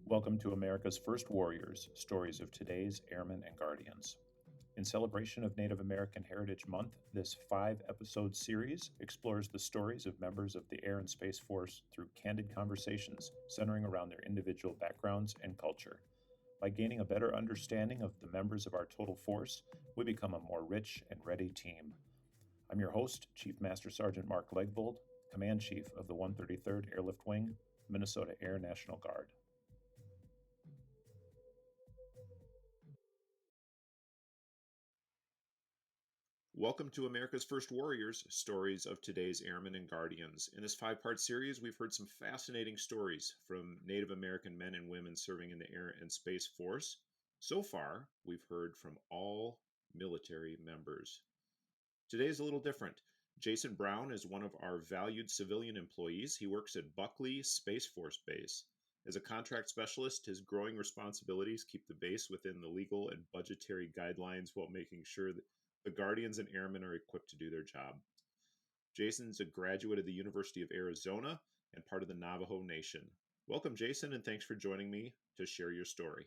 Welcome to America's First Warriors Stories of Today's Airmen and Guardians. In celebration of Native American Heritage Month, this 5 episode series explores the stories of members of the Air and Space Force through candid conversations centering around their individual backgrounds and culture. By gaining a better understanding of the members of our total force, we become a more rich and ready team. I'm your host, Chief Master Sergeant Mark Legvold, Command Chief of the 133rd Airlift Wing, Minnesota Air National Guard. Welcome to America's First Warriors, Stories of Today's Airmen and Guardians. In this 5 part series, we've heard some fascinating stories from Native American men and women serving in the Air and Space Force. So far, we've heard from all military members. Today is a little different. Jaisen Brown is one of our valued civilian employees. He works at Buckley Space Force Base. As a contract specialist, his growing responsibilities keep the base within the legal and budgetary guidelines while making sure that the Guardians and Airmen are equipped to do their job. Jason's a graduate of the University of Arizona and part of the Navajo Nation. Welcome, Jaisen, and thanks for joining me to share your story.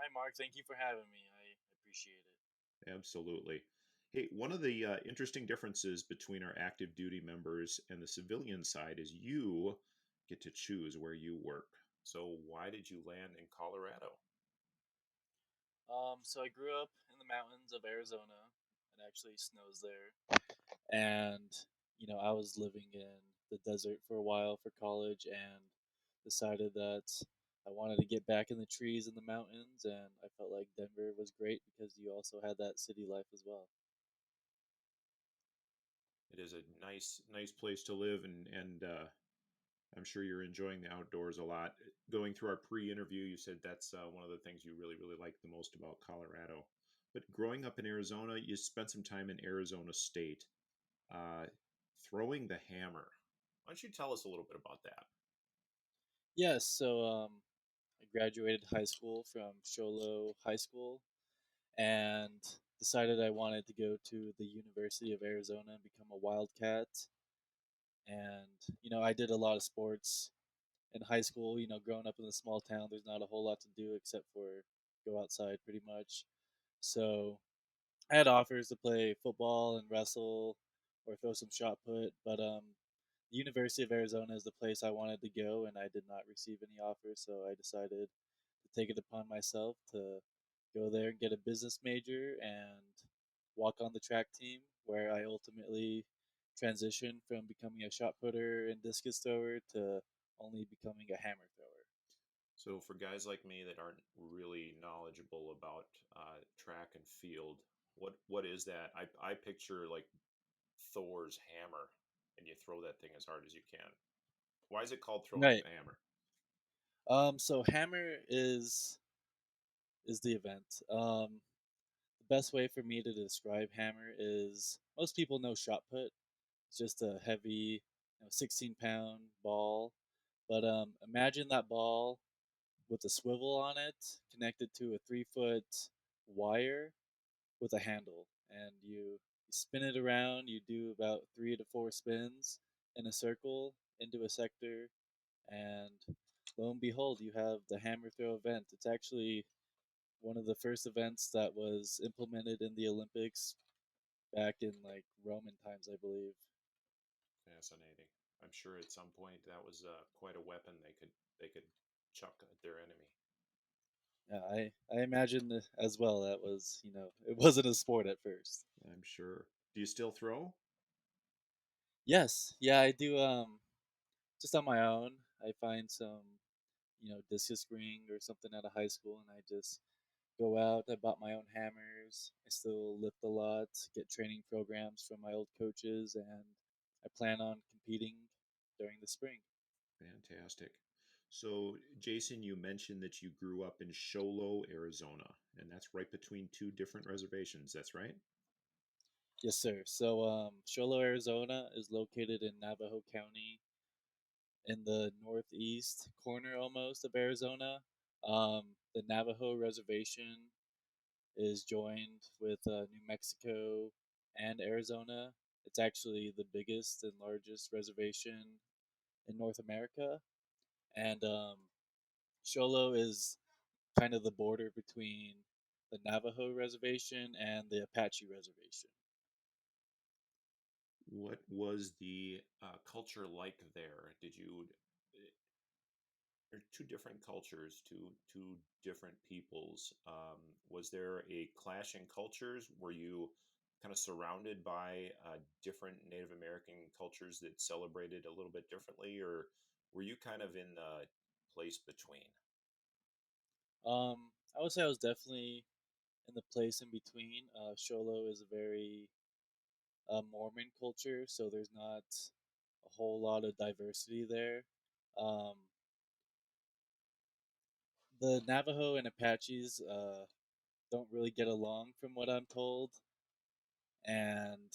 Hi, Mark. Thank you for having me. I appreciate it. Absolutely. Hey, one of the interesting differences between our active duty members and the civilian side is you get to choose where you work. So, why did you land in Colorado? So I grew up in the mountains of Arizona. It actually snows there, and I was living in the desert for a while for college, and decided that I wanted to get back in the trees and the mountains, and I felt like Denver was great because you also had that city life as well. It is a nice place to live, and I'm sure you're enjoying the outdoors a lot. Going through our pre-interview, you said that's one of the things you really like the most about Colorado. But growing up in Arizona, you spent some time in Arizona State, uh, throwing the hammer. Why don't you tell us a little bit about that? Yes, so I graduated high school from Sholo High School, and decided I wanted to go to the University of Arizona and become a Wildcat. And I did a lot of sports in high school. Growing up in a small town, there's not a whole lot to do except for go outside pretty much. So I had offers to play football and wrestle or throw some shot put, but the University of Arizona is the place I wanted to go, and I did not receive any offers, so I decided to take it upon myself to go there and get a business major and walk on the track team, where I ultimately transitioned from becoming a shot putter and discus thrower to only becoming a hammer thrower. So, for guys like me that aren't really knowledgeable about track and field, what is that? I picture like Thor's hammer, and you throw that thing as hard as you can. Why is it called throwing Right. the hammer? So hammer is the event. The best way for me to describe hammer is most people know shot put. It's just a heavy, 16-pound ball. But imagine that ball with a swivel on it connected to a 3 foot wire with a handle. And you spin it around, you do about 3 to 4 spins in a circle into a sector, and lo and behold, you have the hammer throw event. It's actually one of the first events that was implemented in the Olympics back in like Roman times, I believe. Fascinating. I'm sure at some point that was quite a weapon they could chuck at their enemy. Yeah, I imagine as well that was it wasn't a sport at first. I'm sure. Do you still throw? Yes, yeah, I do. Just on my own, I find some discus ring or something out of high school, and I just go out. I bought my own hammers. I still lift a lot, get training programs from my old coaches, and I plan on competing during the spring. Fantastic. So, Jaisen, you mentioned that you grew up in Sholo, Arizona, and that's right between two different reservations. That's right? Yes, sir. So, Sholo, Arizona is located in Navajo County in the northeast corner almost of Arizona. The Navajo reservation is joined with New Mexico and Arizona. It's actually the biggest and largest reservation in North America. and Sholo is kind of the border between the Navajo reservation and the Apache reservation. What was the culture like there? Did you There are two different cultures, two different peoples. Was there a clash in cultures? Were you kind of surrounded by different Native American cultures that celebrated a little bit differently, or were you kind of in the place between? I would say I was definitely in the place in between. Sholo is a very Mormon culture, so there's not a whole lot of diversity there. Um, the Navajo and Apaches don't really get along, from what I'm told, and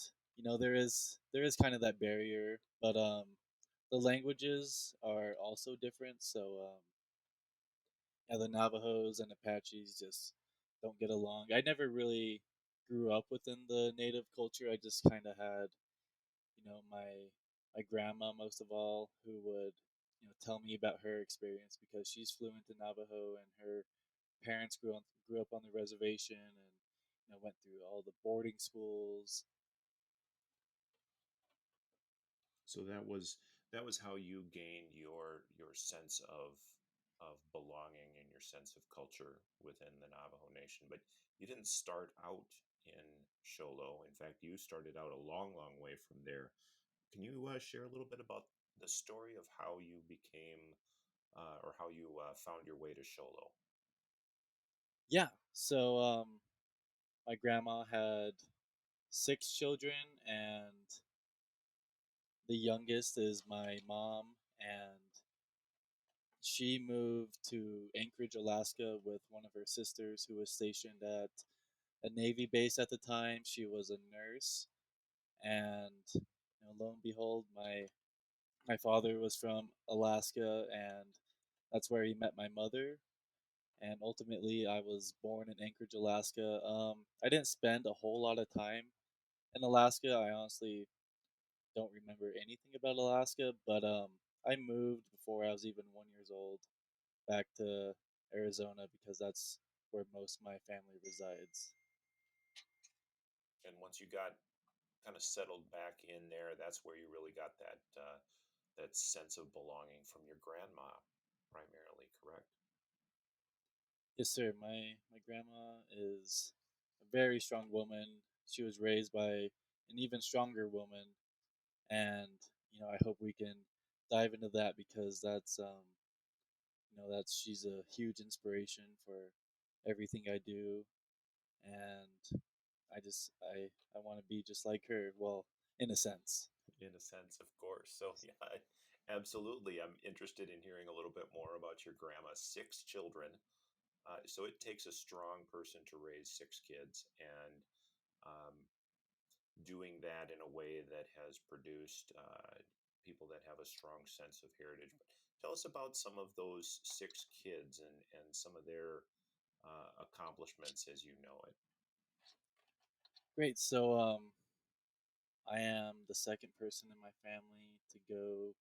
there is kind of that barrier, but the languages are also different. So yeah, the Navajos and Apaches just don't get along. I never really grew up within the native culture. I just kind of had my grandma most of all, who would tell me about her experience because she's fluent in Navajo and her parents grew up on the reservation and went through all the boarding schools. So that was how you gained your sense of belonging and your sense of culture within the Navajo Nation. But you didn't start out in Sholo. In fact, you started out a long, long way from there. Can you share a little bit about the story of how you became or how you found your way to Sholo? Yeah, so my grandma had 6 children, and the youngest is my mom, and she moved to Anchorage, Alaska, with one of her sisters who was stationed at a Navy base at the time. She was a nurse, and lo and behold, my father was from Alaska, and that's where he met my mother. And ultimately, I was born in Anchorage, Alaska. I didn't spend a whole lot of time in Alaska. I honestly don't remember anything about Alaska, but I moved before I was even 1 years old back to Arizona because that's where most of my family resides. And once you got kind of settled back in there, that's where you really got that sense of belonging from your grandma, primarily, correct? Yes, sir. My grandma is a very strong woman. She was raised by an even stronger woman, and I hope we can dive into that because that's she's a huge inspiration for everything I do, and I want to be just like her. Well, in a sense. In a sense, of course. So, yeah, absolutely. I'm interested in hearing a little bit more about your grandma. 6 children. So it takes a strong person to raise 6 kids, and um, doing that in a way that has produced people that have a strong sense of heritage. But tell us about some of those 6 kids and some of their accomplishments as you know it. Great. So I am the second person in my family to go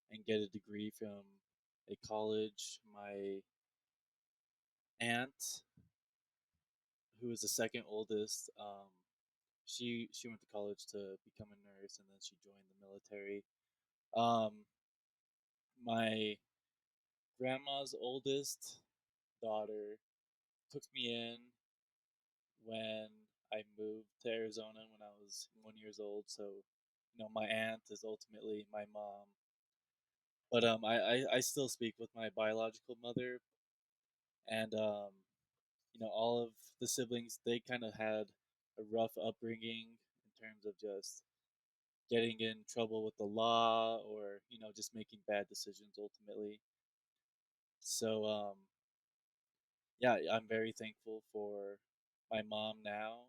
and get a degree from a college. My aunt, who is the second oldest, she went to college to become a nurse, and then she joined the military. Um, my grandma's oldest daughter took me in when I moved to Arizona when I was 1 years old. So, my aunt is ultimately my mom. But I still speak with my biological mother, and all of the siblings, they kind of had a rough upbringing in terms of just getting in trouble with the law or just making bad decisions ultimately. So yeah, I'm very thankful for my mom now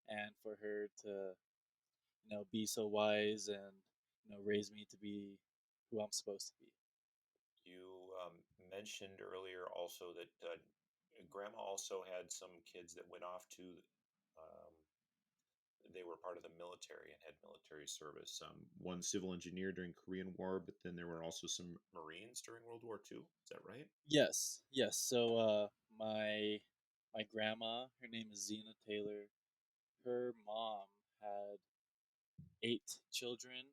and for her to be so wise and raise me to be who I'm supposed to be. You mentioned earlier also that grandma also had some kids that went off to um, they were part of the military and had military service. One civil engineer during Korean War, but then there were also some Marines during World War II. Is that right? Yes, yes. So my grandma, her name is Zena Taylor. Her mom had 8 children,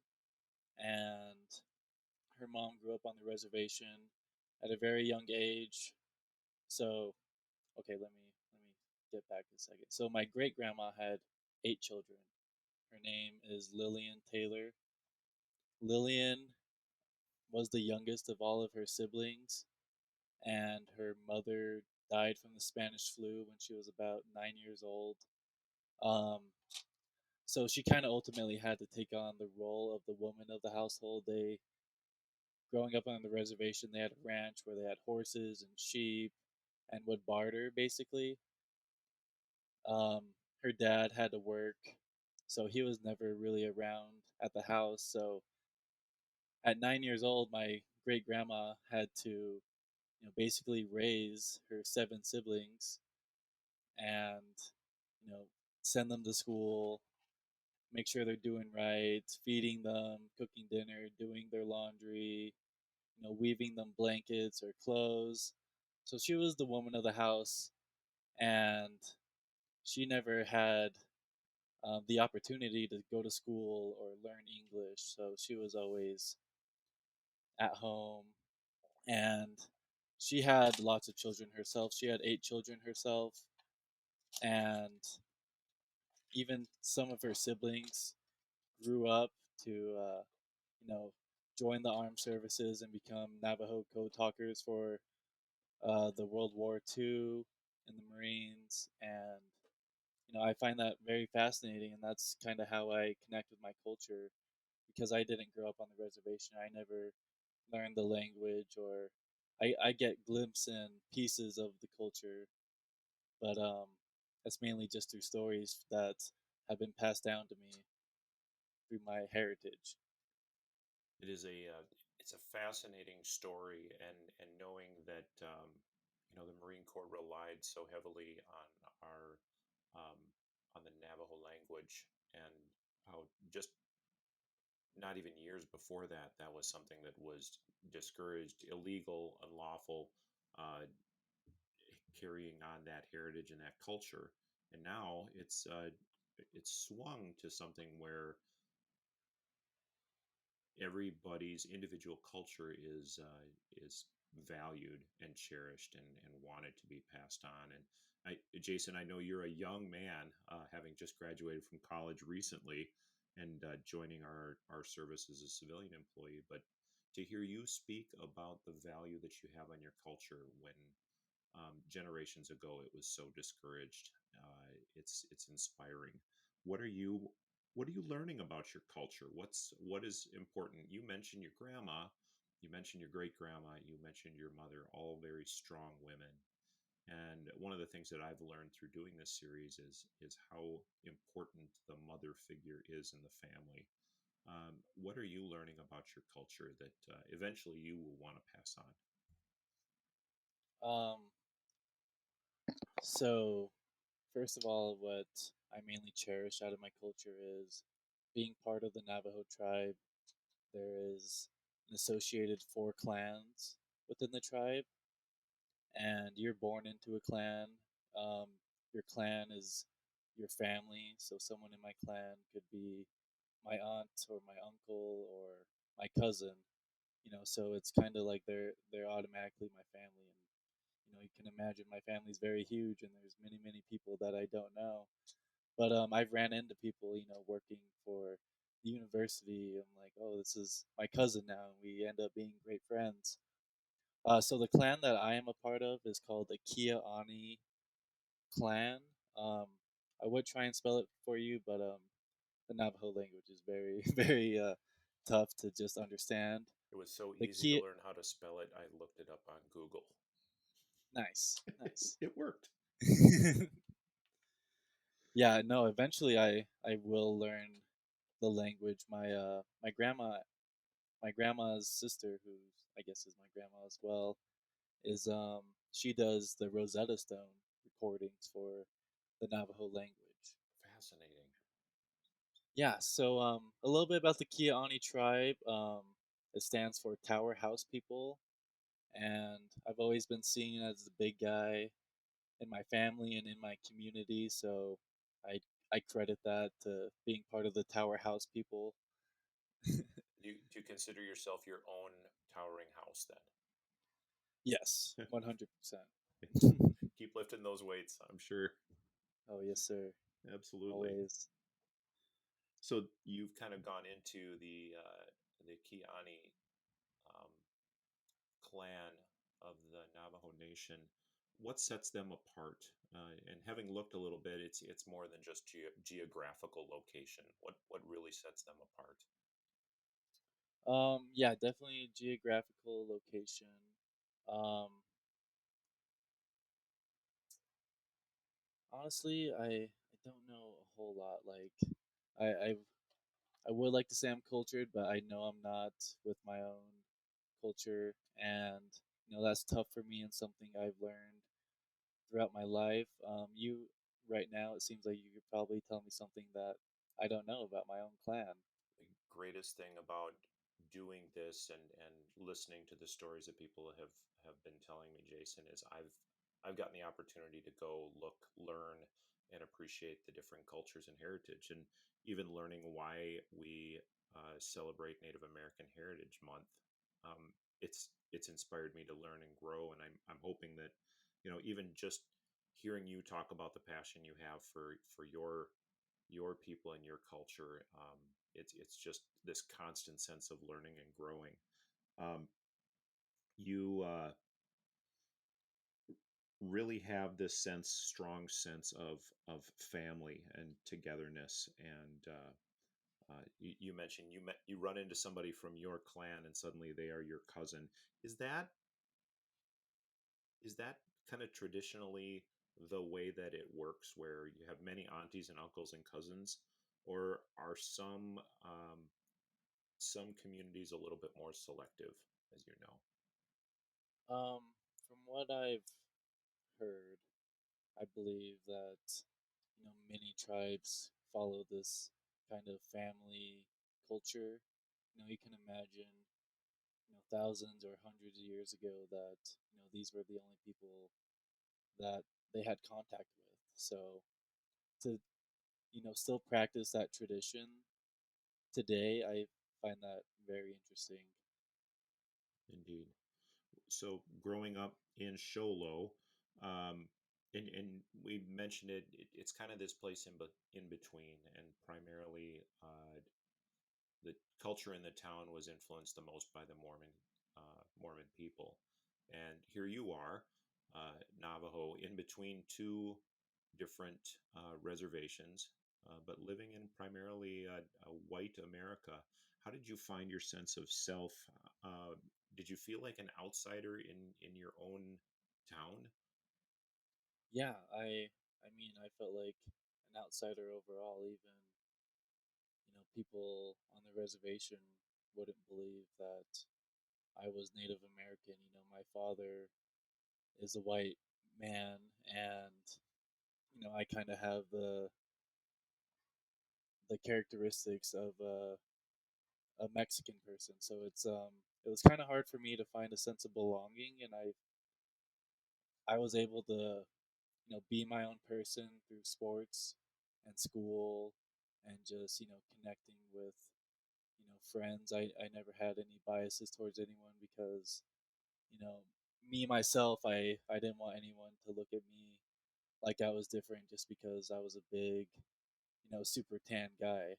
and her mom grew up on the reservation at a very young age. So okay, let me get back a second. So my great grandma had 8 children. Her name is Lillian Taylor. Lillian was the youngest of all of her siblings, and her mother died from the Spanish flu when she was about 9 years old. Um, so she kind of ultimately had to take on the role of the woman of the household. Growing up on the reservation, they had a ranch where they had horses and sheep and would barter basically. Um, Her dad had to work, so he was never really around at the house. So at 9 years old, my great grandma had to, basically raise her 7 siblings and, you know, send them to school, make sure they're doing right, feeding them, cooking dinner, doing their laundry, weaving them blankets or clothes. So she was the woman of the house, and she never had the opportunity to go to school or learn English. So she was always at home, and she had lots of children herself. She had 8 children herself, and even some of her siblings grew up to, you know, join the armed services and become Navajo code talkers for the World War II in the Marines. And, I find that very fascinating. And that's kind of how I connect with my culture because I didn't grow up on the reservation. I never learned the language, or I get glimpses and pieces of the culture, but that's mainly just through stories that have been passed down to me through my heritage. It is it's a fascinating story, and knowing that the Marine Corps relied so heavily on our um, on the Navajo language, and how just not even years before that, that was something that was discouraged, illegal, unlawful, uh, carrying on that heritage and that culture. And now it's swung to something where everybody's individual culture is valued and cherished and wanted to be passed on. And Jason, I know you're a young man, having just graduated from college recently and joining our service as a civilian employee. But to hear you speak about the value that you have on your culture when generations ago it was so discouraged, it's inspiring. What are you what are you learning about your culture? What is important? You mentioned your grandma, you mentioned your great grandma, you mentioned your mother, all very strong women. And one of the things that I've learned through doing this series is how important the mother figure is in the family. What are you learning about your culture that eventually you will want to pass on? Um, so, first of all, what I mainly cherish out of my culture is being part of the Navajo tribe. There is an associated 4 clans within the tribe, and you're born into a clan. Um, your clan is your family, so someone in my clan could be my aunt or my uncle or my cousin. So it's kind of like they're automatically my family, and you can imagine my family's very huge, and there's many many people that I don't know. But I've ran into people, working for the university. I'm like, oh, this is my cousin now, and we end up being great friends. So the clan that I am a part of is called the Kia Ani clan. Um, I would try and spell it for you, but the Navajo language is very, very tough to just understand. It was so The easy to Kia, learn how to spell it. I looked it up on Google. nice, nice. It worked. Yeah, no. Eventually, I will learn the language. My grandma's sister, who I guess is my grandma as well, is she does the Rosetta Stone recordings for the Navajo language. Fascinating. Yeah, so a little bit about the Kiani tribe. It stands for Tower House People, and I've always been seen as the big guy in my family and in my community, so I I credit that to being part of the Tower House People. Do you consider yourself your own towering house Yes, then? 100%. Keep lifting those weights, I'm sure. Oh yes, sir. Absolutely. Always. So you've kind of gone into the Kiani um, clan of the Navajo Nation. What sets them apart? And having looked a little bit, it's more than just geographical location. What really sets them apart? Yeah, definitely geographical location. Um, Honestly, I don't know a whole lot. Like, I I I would like to say I'm cultured, but I know I'm not with my own culture, and that's tough for me and something I've learned throughout my life. You right now, it seems like you could probably tell me something that I don't know about my own clan. The greatest thing about doing this and listening to the stories that people have been telling me, Jaisen, is I've gotten the opportunity to go look, learn, and appreciate the different cultures and heritage, and even learning why we celebrate Native American Heritage Month. It's inspired me to learn and grow, and I'm hoping that even just hearing you talk about the passion you have for your people and your culture. It's just this constant sense of learning and growing. You really have this strong sense of family and togetherness. And you mentioned you run into somebody from your clan, and suddenly they are your cousin. Is that is that kind of traditionally the way that it works, where you have many aunties and uncles and cousins, or are some communities a little bit more selective, as you know? From what I've heard, I believe that many tribes follow this kind of family culture. You can imagine thousands or hundreds of years ago that these were the only people that they had contact with. So to still practice that tradition today, I find that very interesting. Indeed. So growing up in Sholo, um, and we mentioned it's kind of this place in between, and primarily the culture in the town was influenced the most by the Mormon people. And here you are, Navajo, in between two different reservations, but living in primarily a white America. How did you find your sense of self? Uh, did you feel like an outsider in your own town? Yeah, I mean, I felt like an outsider overall. Even people on the reservation wouldn't believe that I was Native American. My father is a white man, and I kind of have the characteristics of a Mexican person. So it was kind of hard for me to find a sense of belonging, and I was able to be my own person through sports and school, and just connecting with friends. I never had any biases towards anyone because you know me myself, I didn't want anyone to look at me like I was different just because I was a big super tan guy.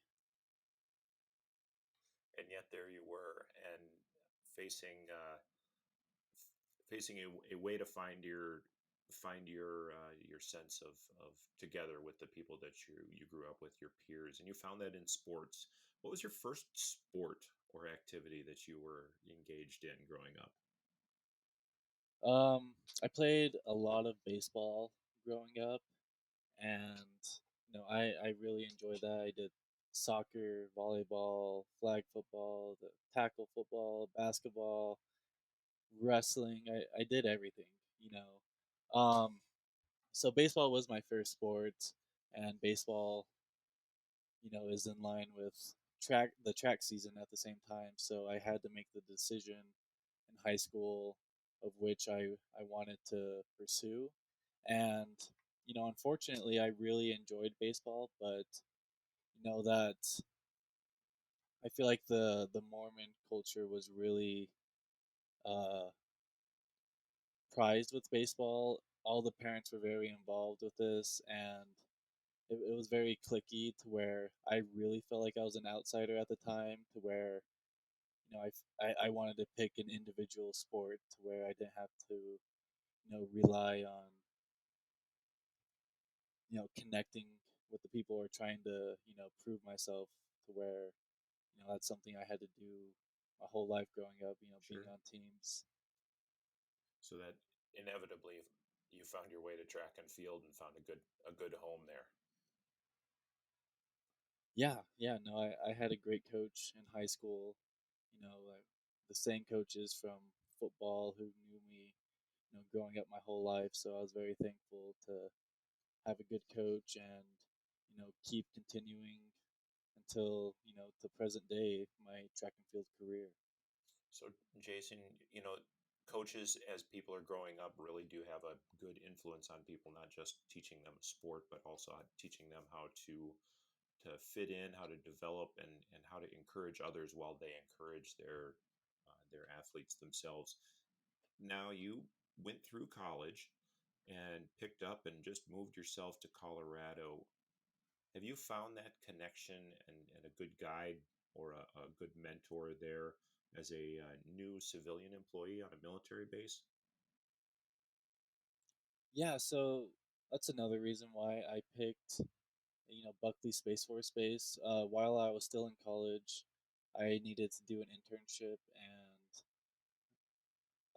And yet there you were, and facing facing a way to find your sense of together with the people that you grew up with, your peers, and you found that in sports. What was your first sport or activity that you were engaged in growing up? I played a lot of baseball growing up, and I really enjoyed that. I did soccer, volleyball, flag football, the tackle football, basketball, wrestling. I did everything, you know. So baseball was my first sport, and baseball, is in line with track season at the same time. So I had to make the decision in high school of which I wanted to pursue. And, unfortunately, I really enjoyed baseball, but that I feel like the Mormon culture was really uh, prized with baseball. All the parents were very involved with this, and it was very clicky to where I really felt like I was an outsider at the time. To where I wanted to pick an individual sport to where I didn't have to rely on connecting with the people or trying to prove myself to where that's something I had to do my whole life growing up. Being Sure. on teams. So that inevitably you found your way to track and field and found a good home there. Yeah, yeah. No, I had a great coach in high school. Like the same coaches from football who knew me, growing up my whole life. So I was very thankful to have a good coach and keep continuing until to present day my track and field career. So, Jason, you know, coaches, as people are growing up, really do have a good influence on people, not just teaching them a sport, but also teaching them how to fit in, how to develop, and how to encourage others while they encourage their athletes themselves. Now, you went through college and picked up and just moved yourself to Colorado. Have you found that connection and a good guide or a good mentor there as a new civilian employee on a military base? Yeah, so that's another reason why I picked Buckley Space Force Base. While I was still in college, I needed to do an internship,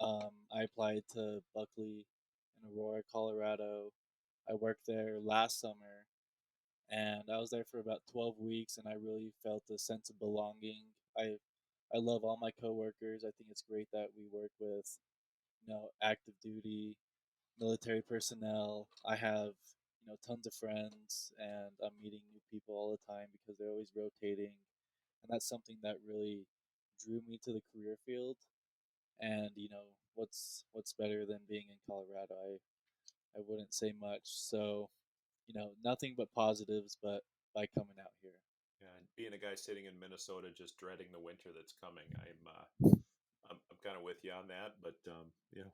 and I applied to Buckley in Aurora, Colorado. I worked there last summer, and I was there for about 12 weeks, and I really felt a sense of belonging. I love all my coworkers. I think it's great that we work with active duty military personnel. I have tons of friends, and I'm meeting new people all the time because they're always rotating, and that's something that really drew me to the career field. And what's better than being in Colorado? I wouldn't say much. So nothing but positives, but by coming out here. Yeah, and being a guy sitting in Minnesota just dreading the winter that's coming, I'm kind of with you on that. But you know,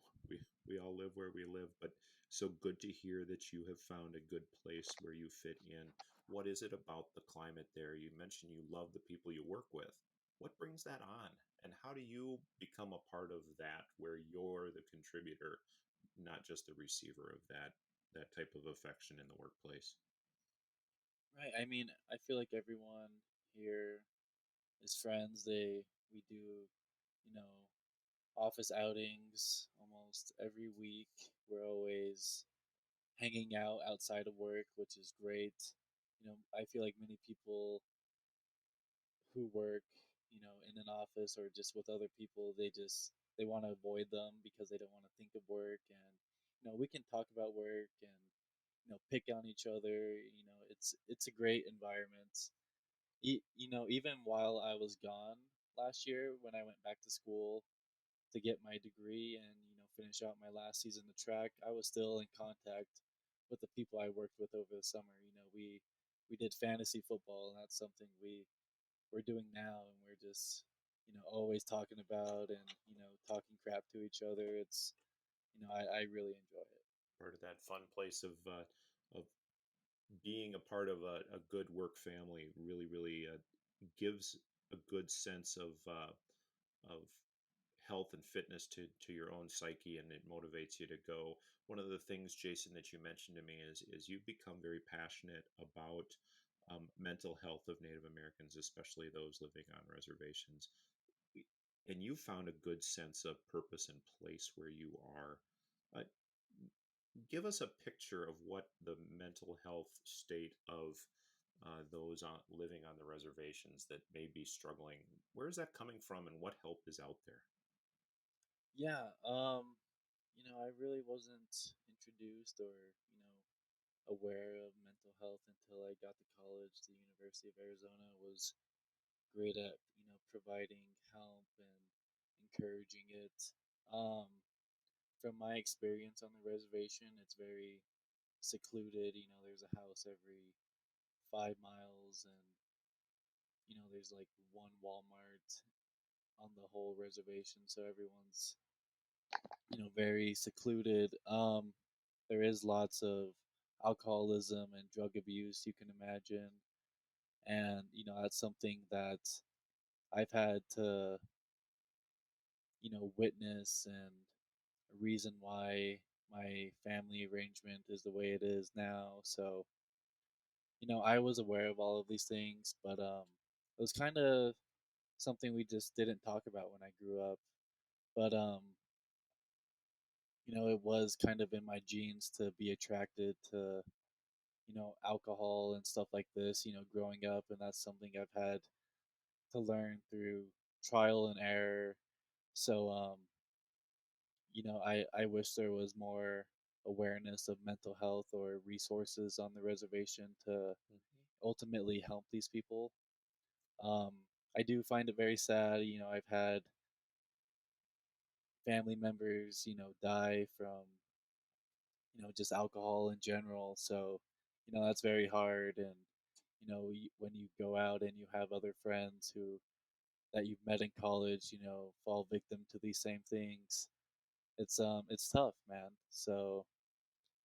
we all live where we live. But so good to hear that you have found a good place where you fit in. What is it about the climate there? You mentioned you love the people you work with. What brings that on? And how do you become a part of that where you're the contributor, not just the receiver of that type of affection in the workplace? Right. I mean, I feel like everyone here is friends. We do you know office outings almost every week. We're always hanging out outside of work, which is great. I feel like many people who work, in an office or just with other people, they want to avoid them because they don't want to think of work. And we can talk about work and pick on each other. It's a great environment. Even while I was gone last year when I went back to school to get my degree and finish out my last season of track, I was still in contact with the people I worked with over the summer. We did fantasy football, and that's something we're doing now, and we're just always talking about and talking crap to each other. It's I really enjoy it. Part of that fun place of being a part of a good work family really gives a good sense of health and fitness to your own psyche, and it motivates you to go. One of the things, Jason, that you mentioned to me is you've become very passionate about mental health of Native Americans, especially those living on reservations, and you found a good sense of purpose and place where you are. Uh, Give us a picture of what the mental health state of those living on the reservations that may be struggling. Where is that coming from, and what help is out there? Yeah, I really wasn't introduced or aware of mental health until I got to college. The University of Arizona was great at providing help and encouraging it. Um, from my experience on the reservation, it's very secluded. There's a house every 5 miles, and there's like one Walmart on the whole reservation, so everyone's very secluded. There is lots of alcoholism and drug abuse you can imagine, and that's something that I've had to witness, and a reason why my family arrangement is the way it is now. So I was aware of all of these things, but it was kind of something we just didn't talk about when I grew up. But it was kind of in my genes to be attracted to alcohol and stuff like this, growing up, and that's something I've had to learn through trial and error. So I wish there was more awareness of mental health or resources on the reservation to ultimately help these people. Um, I do find it very sad. I've had family members, die from, just alcohol in general. So, that's very hard. And, when you go out and you have other friends who that you've met in college, fall victim to these same things, it's tough, man. So,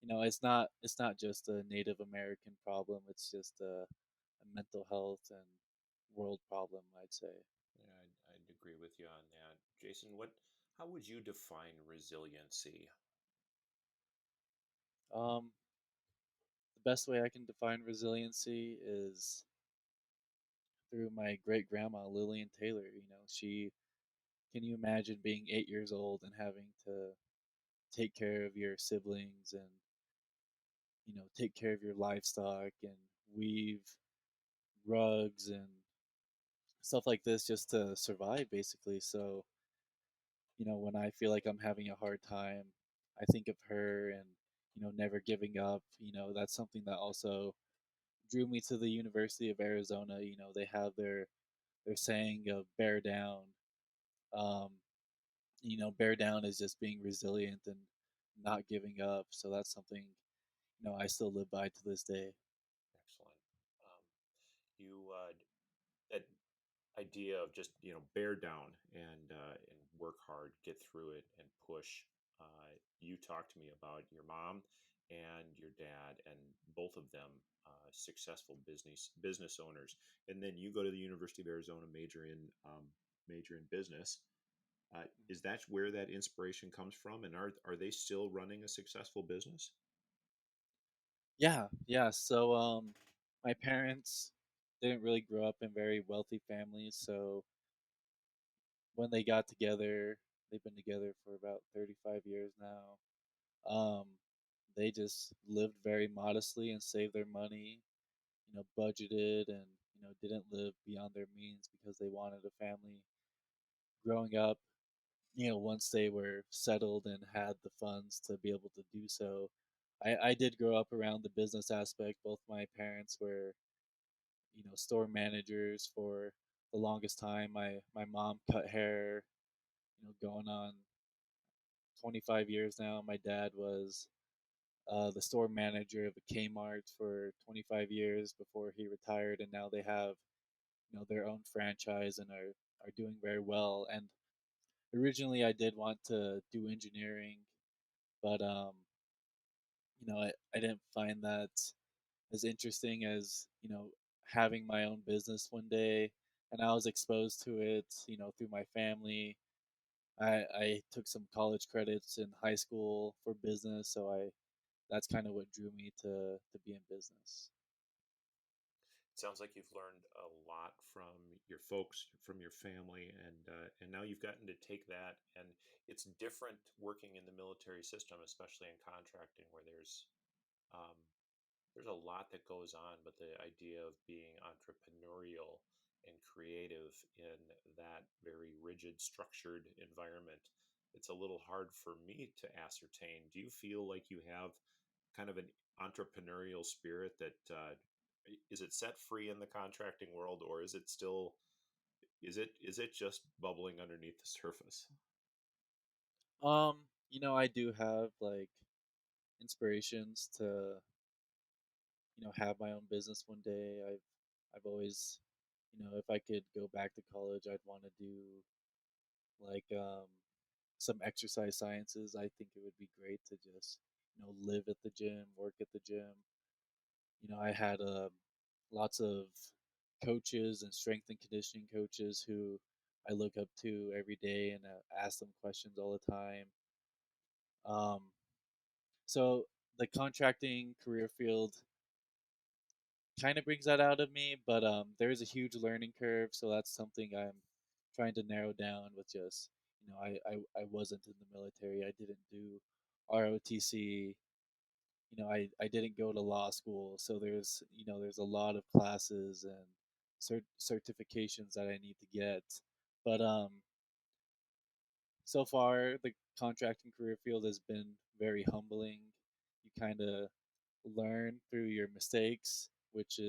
it's not just a Native American problem. It's just a mental health and world problem, I'd say. Yeah, I'd agree with you on that. Jason, how would you define resiliency? Um, the best way I can define resiliency is through my great grandma Lillian Taylor. She can you imagine being 8 years old and having to take care of your siblings and take care of your livestock and weave rugs and stuff like this just to survive, basically. So when I feel like I'm having a hard time, I think of her and never giving up. That's something that also drew me to the University of Arizona. They have their saying of bear down. Um, bear down is just being resilient and not giving up. So that's something I still live by to this day. Excellent. You That idea of just bear down and work hard, get through it, and push. You talked to me about your mom and your dad, and both of them successful business owners. And then you go to the University of Arizona, major in business. Is that where that inspiration comes from? And are they still running a successful business? Yeah, yeah. So my parents didn't really grow up in very wealthy families, so when they got together, they've been together for about 35 years now. They just lived very modestly and saved their money, budgeted, and didn't live beyond their means because they wanted a family growing up. Once they were settled and had the funds to be able to do so. I did grow up around the business aspect. Both my parents were store managers for the longest time. My mom cut hair, going on 25 years now. My dad was the store manager of a Kmart for 25 years before he retired, and now they have their own franchise and are doing very well. And originally, I did want to do engineering, but I didn't find that as interesting as having my own business one day. And I was exposed to it through my family. I took some college credits in high school for business, so I that's kind of what drew me to be in business. It sounds like you've learned a lot from your folks, from your family, and now you've gotten to take that. And it's different working in the military system, especially in contracting, where um, there's a lot that goes on. But the idea of being entrepreneurial and creative in that very rigid, structured environment, it's a little hard for me to ascertain. Do you feel like you have kind of an entrepreneurial spirit that is it set free in the contracting world, or is it still is it just bubbling underneath the surface? I do have like inspirations to, have my own business one day. I've always, if I could go back to college, I'd want to do like some exercise sciences. I think it would be great to just, live at the gym, work at the gym. I had lots of coaches and strength and conditioning coaches who I look up to every day and ask them questions all the time. Um, so the contracting career field kind of brings that out of me, but there is a huge learning curve, so that's something I'm trying to narrow down with just, I wasn't in the military. I didn't do ROTC. I didn't go to law school, so there's a lot of classes and certifications that I need to get. But so far, the contracting career field has been very humbling. You kind of learn through your mistakes, which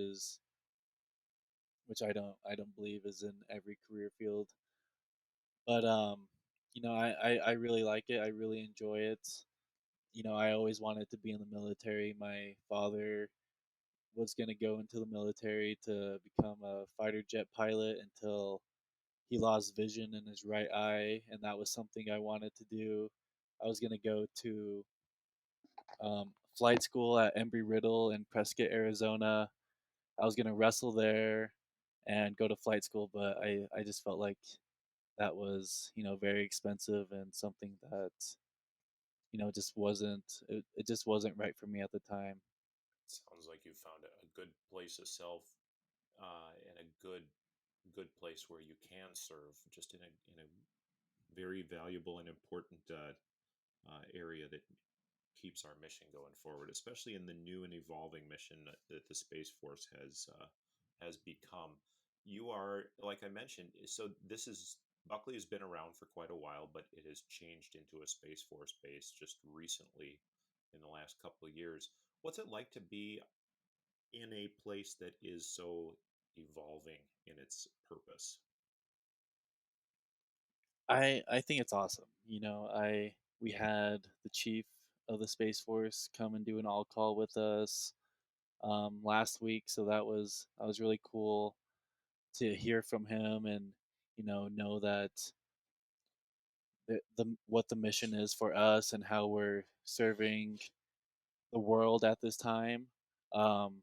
I don't believe is in every career field. But I really like it. I really enjoy it. I always wanted to be in the military. My father was going to go into the military to become a fighter jet pilot until he lost vision in his right eye, and that was something I wanted to do. I was going to go to flight school at Embry Riddle in Prescott, Arizona. I was going to wrestle there and go to flight school, but I just felt like that was, very expensive and something that, it just wasn't right for me at the time. Sounds like you found a good place of self and a good place where you can serve, just in a very valuable and important area that keeps our mission going forward, especially in the new and evolving mission that the Space Force has become. You are, like I mentioned, so this is Buckley has been around for quite a while, but it has changed into a Space Force base just recently in the last couple of years. What's it like to be in a place that is so evolving in its purpose? I think it's awesome. We had the chief of the Space Force come and do an all call with us last week, so that was really cool to hear from him and know that the what the mission is for us and how we're serving the world at this time. Um,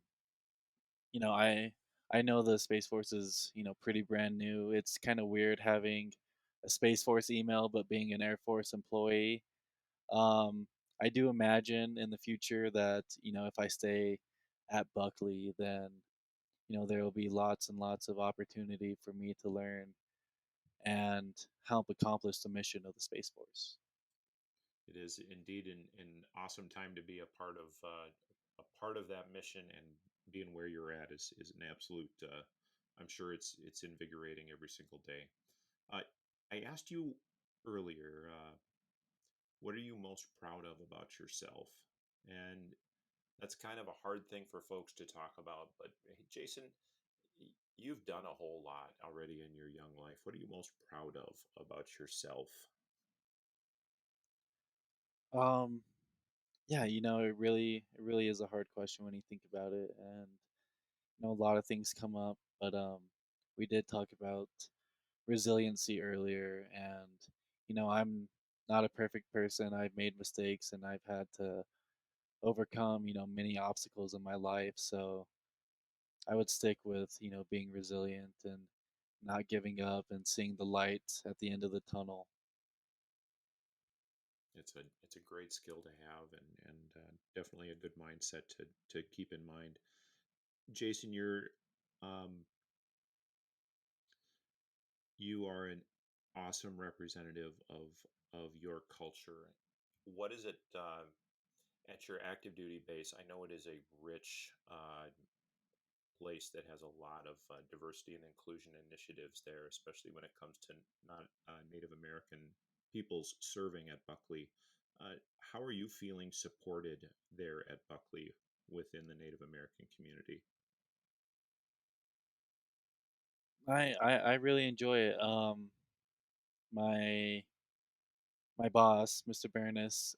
you know, I I know the Space Force is pretty brand new. It's kind of weird having a Space Force email but being an Air Force employee. Um, I do imagine in the future that if I stay at Buckley, then there will be lots and lots of opportunity for me to learn and help accomplish the mission of the Space Force. It is indeed an awesome time to be a part of that mission, and being where you're at is an absolute. I'm sure it's invigorating every single day. Uh, I asked you earlier, what are you most proud of about yourself? And that's kind of a hard thing for folks to talk about. But hey, Jason, you've done a whole lot already in your young life. What are you most proud of about yourself? Um, yeah, it really is a hard question when you think about it, and a lot of things come up, but we did talk about resiliency earlier, and I'm not a perfect person. I've made mistakes, and I've had to overcome many obstacles in my life. So I would stick with being resilient and not giving up and seeing the light at the end of the tunnel. It's a great skill to have, and definitely a good mindset to keep in mind. Jason, um, you are an awesome representative of your culture. What is it at your active duty base? I know it is a rich place that has a lot of diversity and inclusion initiatives there, especially when it comes to not Native American peoples serving at Buckley. How are you feeling supported there at Buckley within the Native American community? I really enjoy it. My my boss, Mr. Baroness,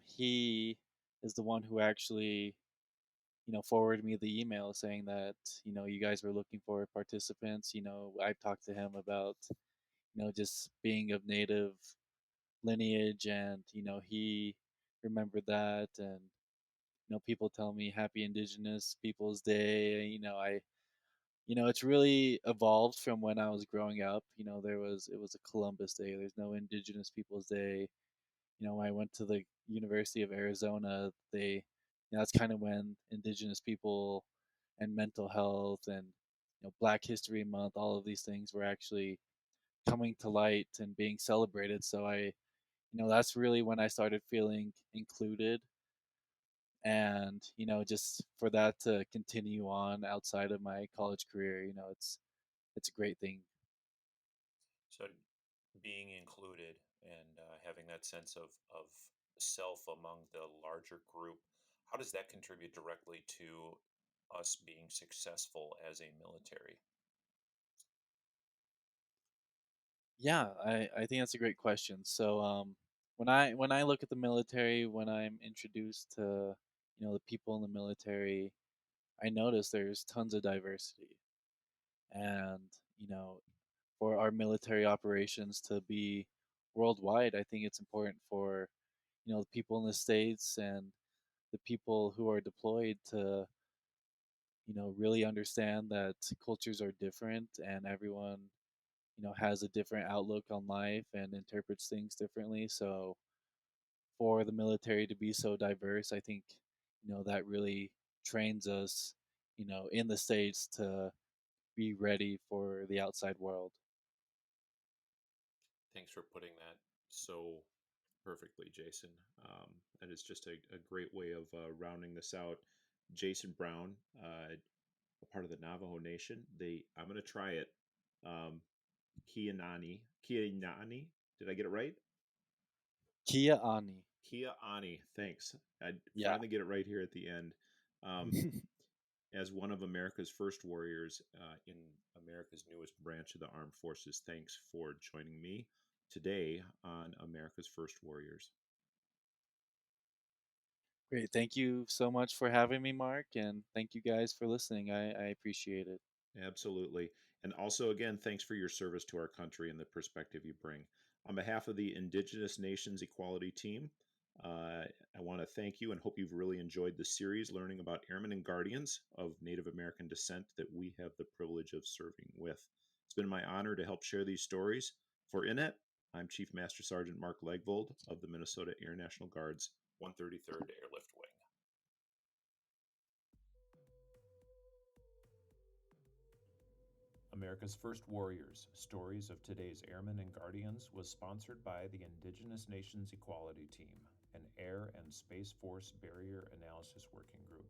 he is the one who actually, forwarded me the email saying that, you guys were looking for participants. I've talked to him about, just being of native lineage, and, he remembered that. And, people tell me Happy Indigenous Peoples Day. It's really evolved from when I was growing up. It was a Columbus Day. There's no Indigenous Peoples Day. When I went to the University of Arizona, that's kind of when Indigenous people and mental health and Black History Month, all of these things were actually coming to light and being celebrated. So that's really when I started feeling included, and just for that to continue on outside of my college career, it's a great thing. So being included and having that sense of self among the larger group, how does that contribute directly to us being successful as a military? Yeah, I think that's a great question. So when I look at the military, when I'm introduced to the people in the military, I notice there's tons of diversity. And you know for our military operations to be worldwide, I think it's important for the people in the states and the people who are deployed to really understand that cultures are different, and everyone has a different outlook on life and interprets things differently. So for the military to be so diverse, I think that really trains us in the states to be ready for the outside world. Thanks for putting that so perfectly, Jason. That is just a great way of rounding this out. Jaisen Brown, a part of the Navajo Nation. I'm going to try it. Um, Kianani. Did I get it right? Kia Ani. Kia Ani. Thanks. I Yeah. finally get it right here at the end. Um, as one of America's first warriors in America's newest branch of the armed forces, thanks for joining me today on America's First Warriors. Great. Thank you so much for having me, Mark, and thank you guys for listening. I appreciate it. Absolutely. And also, again, thanks for your service to our country and the perspective you bring. On behalf of the Indigenous Nations Equality Team, I want to thank you and hope you've really enjoyed the series learning about airmen and guardians of Native American descent that we have the privilege of serving with. It's been my honor to help share these stories. For INET, I'm Chief Master Sergeant Mark Legvold of the Minnesota Air National Guard's 133rd Airlift Wing. America's First Warriors, Stories of Today's Airmen and Guardians was sponsored by the Indigenous Nations Equality Team, an Air and Space Force Barrier Analysis Working Group.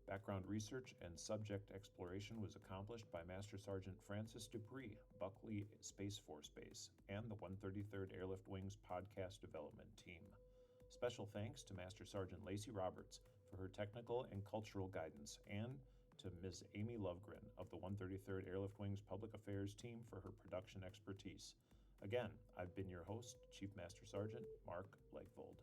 Background research and subject exploration was accomplished by Master Sergeant Francis Dupree, Buckley Space Force Base, and the 133rd Airlift Wing's podcast development team. Special thanks to Master Sergeant Lacey Roberts for her technical and cultural guidance, and to Ms. Amy Lovegren of the 133rd Airlift Wing's Public Affairs team for her production expertise. Again, I've been your host, Chief Master Sergeant Mark Legvold.